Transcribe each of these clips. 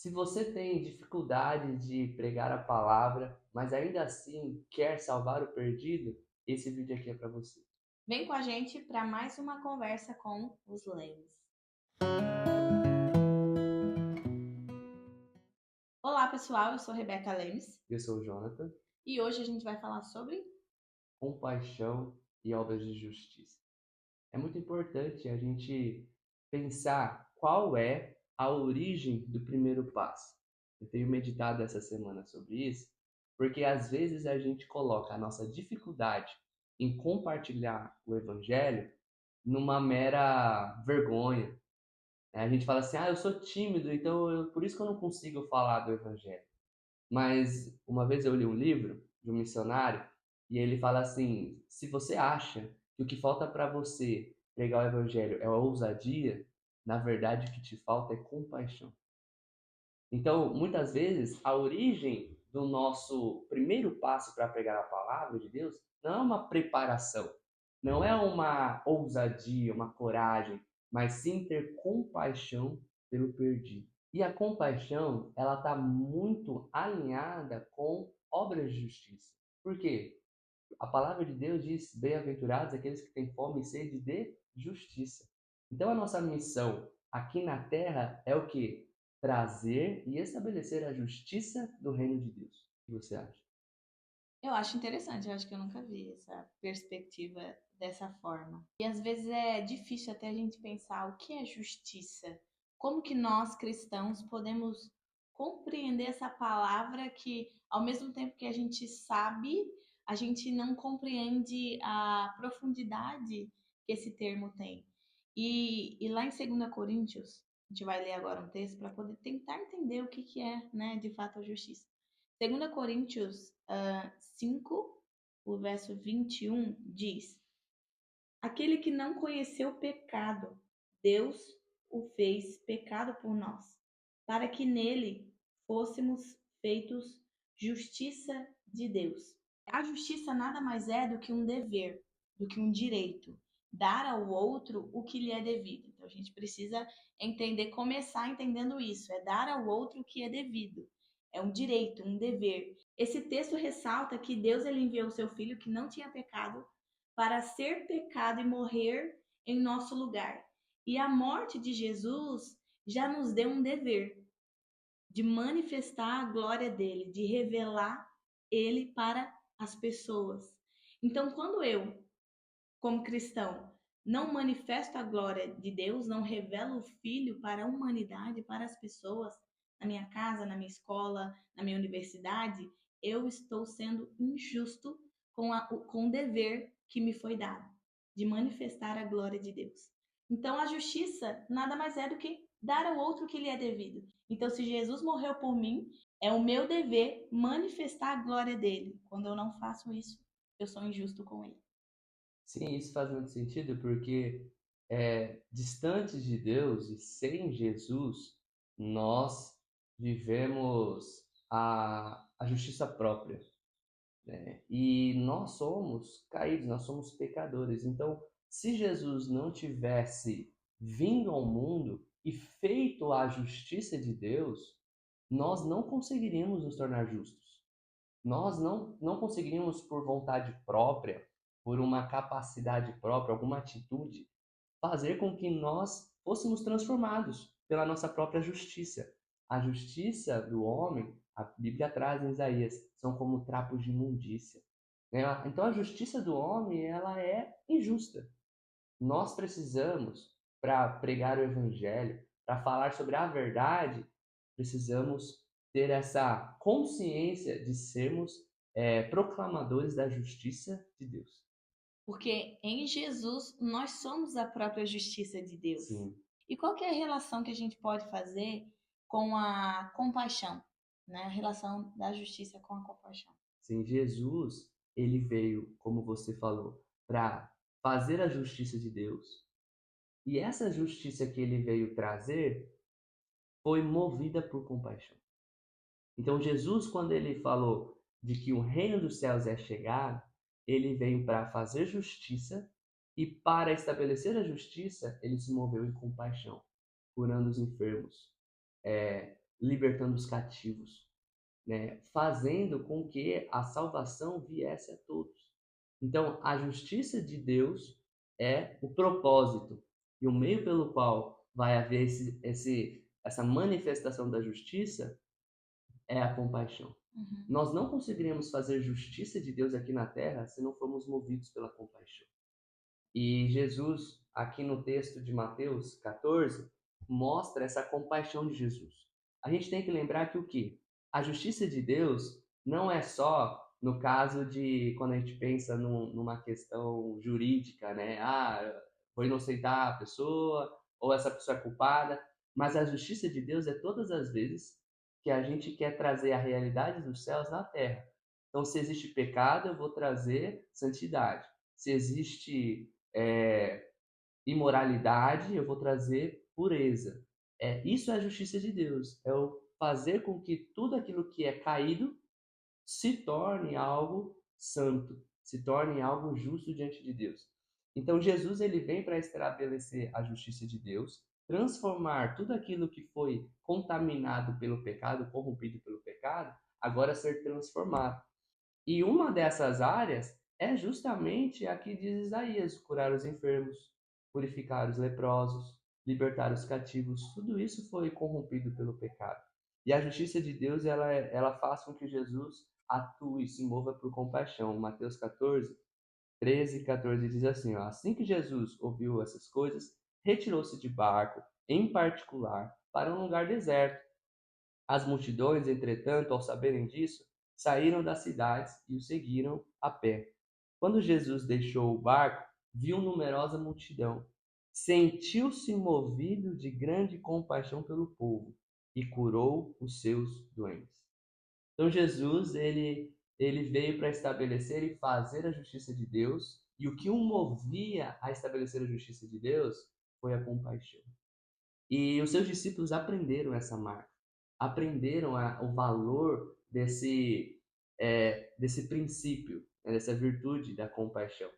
Se você tem dificuldade de pregar a palavra, mas ainda assim quer salvar o perdido, esse vídeo aqui é para você. Vem com a gente para mais uma conversa com os Lemes. Olá, pessoal, eu sou Rebeca Lemes Eu sou o Jonathan, e hoje a gente vai falar sobre. compaixão e obras de justiça. É muito importante a gente pensar qual é a origem do primeiro passo. Eu tenho meditado essa semana sobre isso, porque às vezes a gente coloca a nossa dificuldade em compartilhar o evangelho numa mera vergonha. A gente fala assim, eu sou tímido, então por isso que eu não consigo falar do evangelho. Mas uma vez eu li um livro de um missionário e ele fala assim: se você acha que o que falta para você pregar o evangelho é a ousadia, na verdade o que te falta é compaixão. Então, muitas vezes, a origem do nosso primeiro passo para pregar a palavra de Deus não é uma preparação, não é uma ousadia, uma coragem, mas sim ter compaixão pelo perdido. E a compaixão, ela está muito alinhada com obras de justiça. Por quê? A palavra de Deus diz: bem-aventurados aqueles que têm fome e sede de justiça. Então, a nossa missão aqui na terra é o quê? Trazer e estabelecer a justiça do reino de Deus. O que você acha? Eu acho interessante, eu acho que eu nunca vi essa perspectiva dessa forma. E às vezes é difícil até a gente pensar o que é justiça. Como que nós cristãos podemos compreender essa palavra que, ao mesmo tempo que a gente sabe, a gente não compreende a profundidade que esse termo tem. E lá em 2 Coríntios, a gente vai ler agora um texto para poder tentar entender o que, que é, né, de fato a justiça. 2 Coríntios 5, o verso 21, diz: aquele que não conheceu pecado, Deus o fez pecado por nós, para que nele fôssemos feitos justiça de Deus. A justiça nada mais é do que um dever, do que um direito, dar ao outro o que lhe é devido. Então a gente precisa entender, começar entendendo isso, é dar ao outro o que é devido. É um direito, um dever. Esse texto ressalta que Deus ele enviou o seu filho que não tinha pecado para ser pecado e morrer em nosso lugar. E a morte de Jesus já nos deu um dever de manifestar a glória dele, de revelar ele para as pessoas. Então, quando eu, como cristão, não manifesto a glória de Deus, não revelo o Filho para a humanidade, para as pessoas, na minha casa, na minha escola, na minha universidade, eu estou sendo injusto com o dever que me foi dado, de manifestar a glória de Deus. Então, a justiça nada mais é do que dar ao outro o que lhe é devido. Então, se Jesus morreu por mim, é o meu dever manifestar a glória dele. Quando eu não faço isso, eu sou injusto com ele. Sim, isso faz muito sentido porque distantes de Deus e sem Jesus, nós vivemos a justiça própria. E nós somos caídos, nós somos pecadores. Então, se Jesus não tivesse vindo ao mundo e feito a justiça de Deus, nós não conseguiríamos nos tornar justos. Nós não conseguiríamos, por vontade própria, por uma capacidade própria, alguma atitude, fazer com que nós fôssemos transformados pela nossa própria justiça. A justiça do homem, a Bíblia traz em Isaías, são como trapos de imundícia. Né? Então a justiça do homem, ela é injusta. Nós precisamos, para pregar o evangelho, para falar sobre a verdade, precisamos ter essa consciência de sermos proclamadores da justiça de Deus. Porque em Jesus nós somos a própria justiça de Deus. Sim, E qual que é a relação que a gente pode fazer com a compaixão, né? A relação da justiça com a compaixão. sim, Jesus, ele veio, como você falou, para fazer a justiça de Deus. E essa justiça que ele veio trazer foi movida por compaixão. Então, Jesus, quando ele falou de que o reino dos céus é chegado, ele veio para fazer justiça e para estabelecer a justiça, ele se moveu em compaixão, curando os enfermos, libertando os cativos, né? Fazendo com que a salvação viesse a todos. Então, a justiça de Deus é o propósito e o meio pelo qual vai haver essa manifestação da justiça é a compaixão. Uhum. Nós não conseguiríamos fazer justiça de Deus aqui na terra se não formos movidos pela compaixão. E Jesus, aqui no texto de Mateus 14, mostra essa compaixão de Jesus. A gente tem que lembrar que o quê? A justiça de Deus não é só no caso de quando a gente pensa numa questão jurídica, né? Ah, vou inocentar a pessoa, ou essa pessoa é culpada. Mas a justiça de Deus é todas as vezes que a gente quer trazer a realidade dos céus na terra. Então, se existe pecado, eu vou trazer santidade. Se existe imoralidade, eu vou trazer pureza. Isso é a justiça de Deus. É o fazer com que tudo aquilo que é caído se torne algo santo, se torne algo justo diante de Deus. Então Jesus ele vem para estabelecer a justiça de Deus, transformar tudo aquilo que foi contaminado pelo pecado, corrompido pelo pecado, agora ser transformado. E uma dessas áreas é justamente a que diz Isaías: curar os enfermos, purificar os leprosos, libertar os cativos. Tudo isso foi corrompido pelo pecado. E a justiça de Deus, ela faz com que Jesus atue e se mova por compaixão. Mateus 14, 13 e 14 diz assim, ó, assim que Jesus ouviu essas coisas, retirou-se de barco, em particular, para um lugar deserto. As multidões, entretanto, ao saberem disso, saíram das cidades e o seguiram a pé. Quando Jesus deixou o barco, viu numerosa multidão. Sentiu-se movido de grande compaixão pelo povo e curou os seus doentes. Então Jesus, ele veio para estabelecer e fazer a justiça de Deus, e o que o movia a estabelecer a justiça de Deus foi a compaixão. E os seus discípulos aprenderam essa marca, aprenderam o valor desse princípio, né, dessa virtude da compaixão.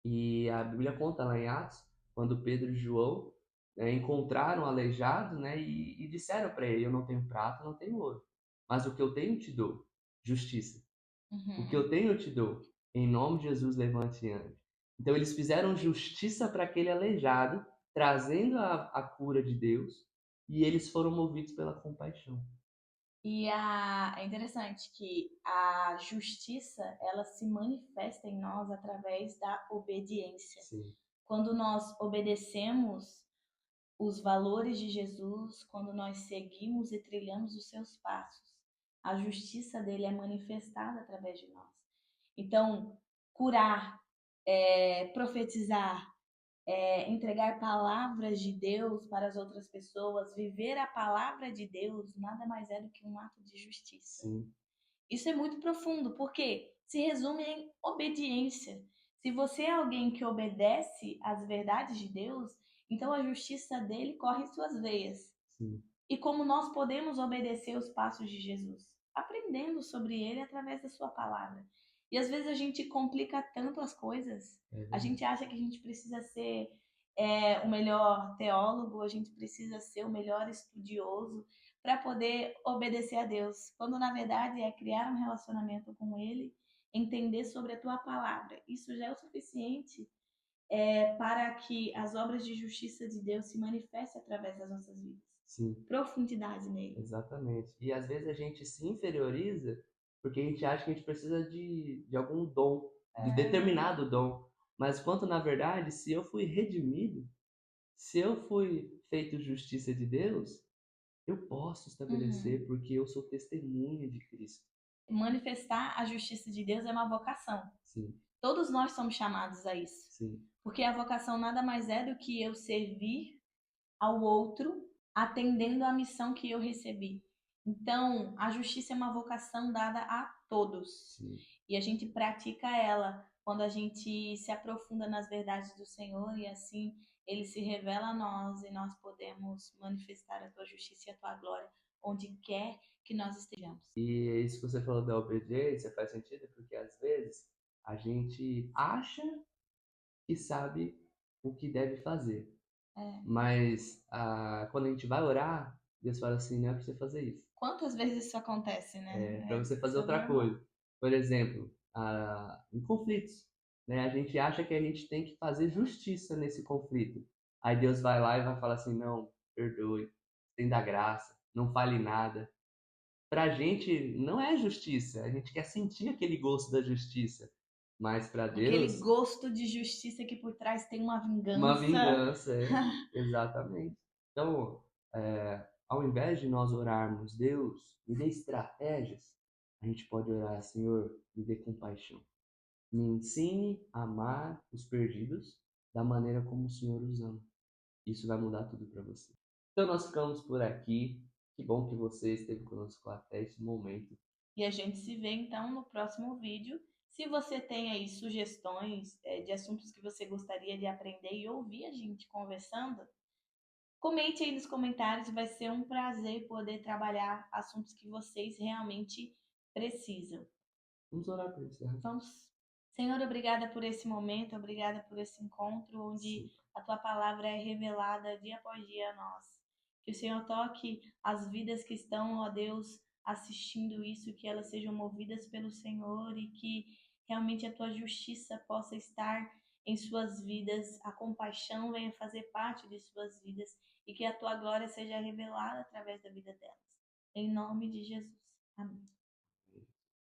E a Bíblia conta lá em Atos, quando Pedro e João, né, encontraram o aleijado, né, e disseram para ele: eu não tenho prata, não tenho ouro, mas o que eu tenho te dou, justiça. O que Uhum. eu tenho eu te dou, em nome de Jesus levante e ande. Então eles fizeram justiça para aquele aleijado, trazendo a cura de Deus, e eles foram movidos pela compaixão. É interessante que a justiça, ela se manifesta em nós através da obediência. Sim, Quando nós obedecemos os valores de Jesus, quando nós seguimos e trilhamos os seus passos, a justiça dele é manifestada através de nós. Então, curar, profetizar, entregar palavras de Deus para as outras pessoas, viver a palavra de Deus, nada mais é do que um ato de justiça. sim, Isso é muito profundo, porque se resume em obediência. Se você é alguém que obedece às verdades de Deus, então a justiça dele corre em suas veias. sim. E como nós podemos obedecer os passos de Jesus? Aprendendo sobre ele através da sua palavra. E às vezes a gente complica tanto as coisas. É A verdade. gente acha que a gente precisa ser o melhor teólogo, a gente precisa ser o melhor estudioso para poder obedecer a Deus. Quando na verdade é criar um relacionamento com ele, entender sobre a tua palavra. Isso já é o suficiente para que as obras de justiça de Deus se manifestem através das nossas vidas. Sim, Profundidade nele. exatamente. E às vezes a gente se inferioriza porque a gente acha que a gente precisa de algum dom, de determinado dom. Mas quanto na verdade, se eu fui redimido, se eu fui feito justiça de Deus, eu posso Uhum. estabelecer porque eu sou testemunha de Cristo. Manifestar a justiça de Deus é uma vocação. Sim, Todos nós somos chamados a isso. sim, Porque a vocação nada mais é do que eu servir ao outro atendendo à missão que eu recebi. Então, a justiça é uma vocação dada a todos. sim. E a gente pratica ela quando a gente se aprofunda nas verdades do Senhor e assim ele se revela a nós e nós podemos manifestar a tua justiça e a tua glória onde quer que nós estejamos. E isso que você falou da obediência faz sentido porque às vezes a gente acha que sabe o que deve fazer, É. mas quando a gente vai orar, Deus fala assim, não é pra você fazer isso. Quantas vezes isso acontece, né? É para você fazer Isso é outra normal. coisa. Por exemplo, em conflitos, né? A gente acha que a gente tem que fazer justiça nesse conflito. Aí Deus vai lá e vai falar assim, não, perdoe, tem da graça, não fale nada. Pra gente não é justiça, a gente quer sentir aquele gosto da justiça. Mas para Aquele Deus, gosto de justiça que por trás tem uma uma vingança. vingança, exatamente. Então, ao invés de nós orarmos, Deus, me dê estratégias, a gente pode orar, Senhor, me dê compaixão. Me ensine a amar os perdidos da maneira como o Senhor os ama. Isso vai mudar tudo para você. Então, nós ficamos por aqui. Que bom que você esteve conosco até esse momento. E a gente se vê então no próximo vídeo. Se você tem aí sugestões de assuntos que você gostaria de aprender e ouvir a gente conversando, comente aí nos comentários, vai ser um prazer poder trabalhar assuntos que vocês realmente precisam. Vamos orar por isso, né? Vamos. Senhor, obrigada por esse momento, obrigada por esse encontro onde Sim. a tua palavra é revelada dia após dia a nós. Que o Senhor toque as vidas que estão, ó Deus, assistindo isso, que elas sejam movidas pelo Senhor e que realmente a tua justiça possa estar em suas vidas, a compaixão venha fazer parte de suas vidas e que a tua glória seja revelada através da vida delas. Em nome de Jesus. Amém.